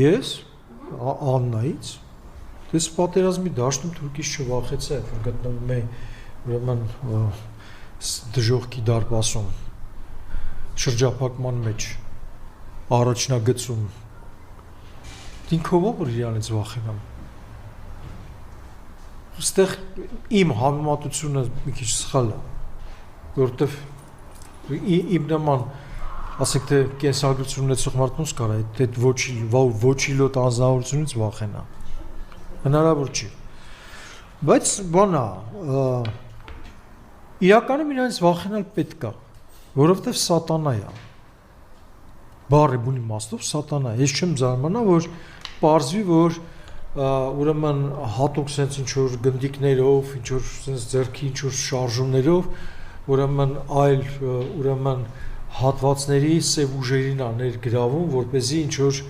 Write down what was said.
Ես Աննայից դες պատերազմի դաշտում Թուրքից չվախեցա, որ գտնվում էի ուրեմն դժողքի դարպասում շրջափակման մեջ առաջնագծում ինքով որ իրանից վախենամ այստեղ իմ համեմատությունը մի քիչ սխալ է որովհետև իմ նման ասենք թե կենսագրություն ունեցող մարդուց կարա այդ ոչիլոտ անձնավորությունից վախենա հնարավոր չի բայց բանա իրականում իրանից վախենալ պետք է որովհետև սատանա է բառի բուն իմաստով սատանա ես չեմ զարմանա որ պարզվի որ ուրեմն հատուկ sense ինչ որ գնդիկներով ինչ որ sense ձեռքի ինչ որ շարժումներով ուրեմն այլ ուրեմն հատվածների սև ուժերին է ներգրավում որպեսզի ինչ որ